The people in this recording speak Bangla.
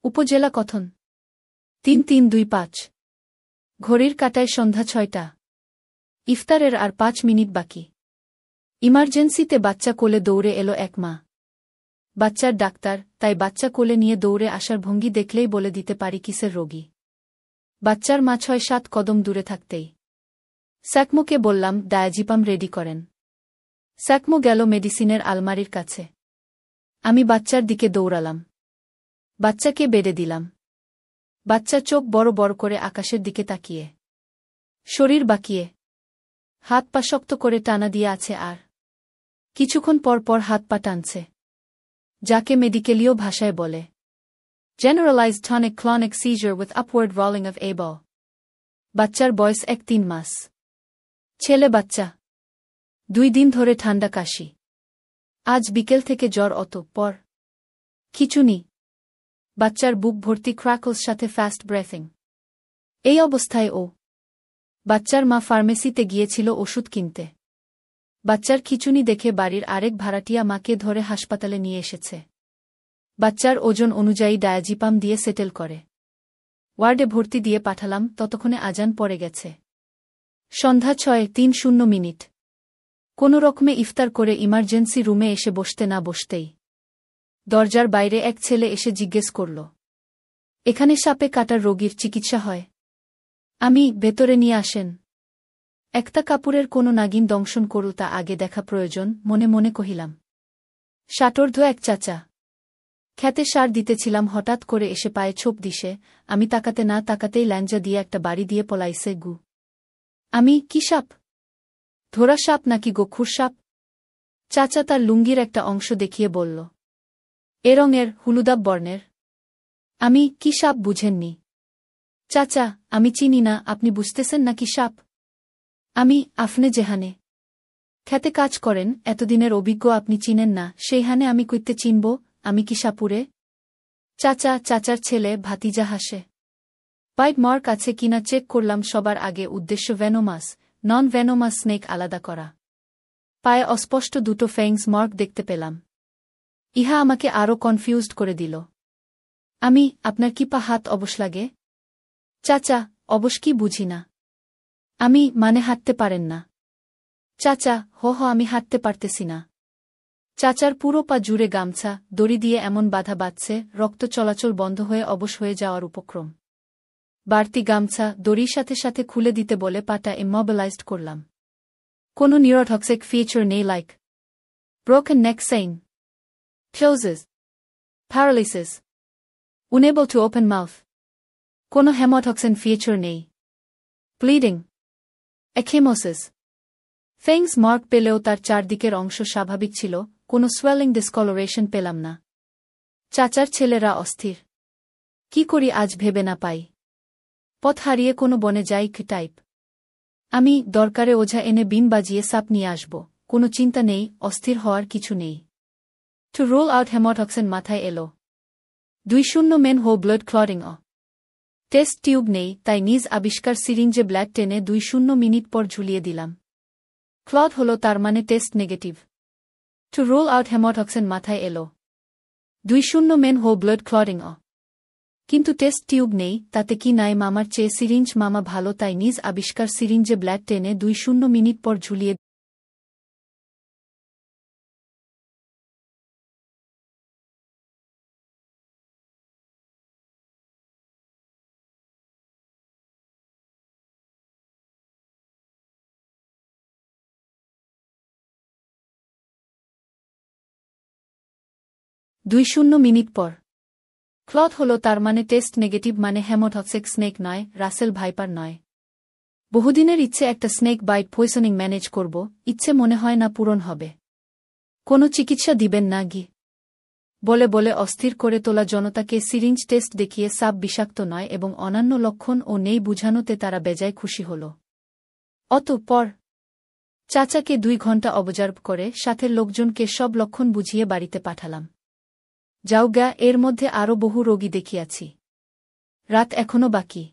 উপজেলা কথন ৩৩২৫ ঘড়ির কাঁটায় সন্ধ্যা ৬টা। ইফতারের আর ৫ মিনিট বাকি। ইমার্জেন্সিতে বাচ্চা কোলে দৌড়ে এলো এক মা। বাচ্চার ডাক্তার, তাই বাচ্চা কোলে নিয়ে দৌড়ে আসার ভঙ্গি দেখলেই বলে দিতে পারি কিসের রোগী। বাচ্চার মা ৬-৭ কদম দূরে থাকতেই স্যাকমোকে বললাম ডায়াজিপাম রেডি করেন। স্যাকমো গেল মেডিসিনের আলমারির কাছে। আমি বাচ্চার দিকে দৌড়ালাম। বাচ্চাকে বেডে দিলাম। বাচ্চা চোখ বড় বড় করে আকাশের দিকে তাকিয়ে, শরীর বাঁকিয়ে, হাত পা শক্ত করে টানা দিয়ে আছে আর কিছুক্ষণ পর পর হাত পা টানছে, যাকে মেডিকেলীয় ভাষায় বলে Generalized tonic-clonic seizure with upward rolling of eyeball। বাচ্চার বয়স ১-৩ মাস। ছেলে বাচ্চা। ২ দিন ধরে ঠান্ডা কাশি। আজ বিকেল থেকে জ্বর, পর খিঁচুনি। বাচ্চার বুক ভর্তি ক্র্যাকলস, সাথে ফাস্ট ব্রেথিং। এই অবস্থায় বাচ্চার মা ফার্মেসিতে গিয়েছিল ওষুধ কিনতে। বাচ্চার খিঁচুনি দেখে বাড়ির আরেক ভাড়াটিয়া মাকে ধরে হাসপাতালে নিয়ে এসেছে। বাচ্চার ওজন অনুযায়ী ডায়াজিপাম দিয়ে সেটেল করে ওয়ার্ডে ভর্তি দিয়ে পাঠালাম। ততক্ষণে আজান পড়ে গেছে। সন্ধ্যা ৬:৩০। কোনো রকমে ইফতার করে ইমার্জেন্সি রুমে এসে বসতে না বসতেই দরজার বাইরে এক ছেলে এসে জিজ্ঞেস করল, এখানে সাপে কাটার রোগীর চিকিৎসা হয়? আমি, ভেতরে নিয়ে আসেন। একটা কাপড়ের কোনো নাগিন দংশন করল, তা আগে দেখা প্রয়োজন, মনে মনে কহিলাম। ষাটোর্ধ্ব এক চাচা। খেতে সার দিতেছিলাম, হঠাৎ করে এসে পায়ে ছোপ দিশে। আমি তাকাতে না তাকাতেই ল্যাঞ্জা দিয়ে একটা বাড়ি দিয়ে পলাইছে গু। আমি, কি সাপ? ধরা সাপ নাকি গোখুর সাপ? চাচা তার লুঙ্গির একটা অংশ দেখিয়ে বলল, এ রঙের, হলুদাব বর্ণের। আমি, কি সাপ বুঝেননি? চাচা, আমি চিনি না, আপনি বুঝতেছেন নাকি সাপ? আমি, আফনে যেহানে খেতে কাজ করেন, এতদিনের অভিজ্ঞ, আপনি চিনেন না, সেইহানে আমি কইতে চিনব? আমি কি সাপুরে? চাচার ছেলে ভাতিজা হাসে। বাইট মার্ক আছে কিনা চেক করলাম সবার আগে। উদ্দেশ্য ভেনোমাস, নন ভেনোমাস স্নেক আলাদা করা। পায়ে অস্পষ্ট দুটো ফ্যাংস মার্ক দেখতে পেলাম। ইহা আমাকে আরও কনফিউজড করে দিল। আমি, আপনার কি পা হাত অবশ লাগে? চাচা, অবশ কি বুঝি না। আমি, মানে হাঁটতে পারেন না? চাচা, আমি হাঁটতে পারতেছি না। চাচার পুরো পা জুড়ে গামছা, দড়ি দিয়ে এমন বাধা বাঁধছে, রক্ত চলাচল বন্ধ হয়ে অবশ হয়ে যাওয়ার উপক্রম। বাড়তি গামছা দড়ির সাথে সাথে খুলে দিতে বলে পাটা ইমমবিলাইজড করলাম। কোনো নিউরোটক্সিক ফিচার নেই, like broken neck sign, closes, paralysis, unable to open mouth। কোনো হেমাটক্সিন ফিচার নেই। Bleeding, ecchymosis. ফেংস মার্ক পেলেও তার চারদিকের অংশ স্বাভাবিক ছিল, কোনো সোয়েলিং ডিসকলোরেশন পেলাম না। চাচার ছেলেরা অস্থির। কি করি আজ ভেবে না পাই। পথ হারিয়ে কোনো বনে যাই কি টাইপ। আমি, দরকারে ওঝা এনে বিন বাজিয়ে সাপ নিয়ে আসব, কোনো চিন্তা নেই, অস্থির হওয়ার কিছু নেই। টু রোল আউট হেমাটক্সিন মাথায় এলো। 2 মেন হো ব্লাড ক্লটিং। টেস্ট টিউব নেই, তাই নিজ আবিষ্কার সিরিঞ্জে ব্লাড টেনে 2 মিনিট পর ঝুলিয়ে দিলাম। ক্লট হলো, তার মানে test negative. To roll out haemotoxin মাথায় এলো। 2 মেন হো ব্লাড ক্লটিং। কিন্তু টেস্ট টিউব নেই, তাতে কি নাই, মামার চেয়ে সিরিঞ্জ মামা ভালো, তাই নিজ আবিষ্কার সিরিঞ্জে ব্লাড টেনে 2 মিনিট পর ঝুলিয়ে মিনিট পর ক্লট হলো, তার মানে টেস্ট নেগেটিভ, মানে হেমাটক্সিক স্নেক নয়, রাসেল ভাইপার নয়। বহুদিনের ইচ্ছে একটা স্নেক বাইট পয়সনিং ম্যানেজ করব, ইচ্ছে মনে হয় না পূরণ হবে। কোনো চিকিৎসা দিবেন না গি? বলে বলে অস্থির করে তোলা জনতাকে সিরিঞ্জ টেস্ট দেখিয়ে সাপ বিষাক্ত নয় এবং অন্যান্য লক্ষণ ও নেই বুঝানোতে তারা বেজায় খুশি হল। অতঃপর চাচাকে 2 ঘণ্টা অবজার্ভ করে সাথের লোকজনকে সব লক্ষণ বুঝিয়ে বাড়িতে পাঠালাম। যাওগা, এর মধ্যে আরও বহু রোগী দেখিয়াছি। রাত এখনো বাকি।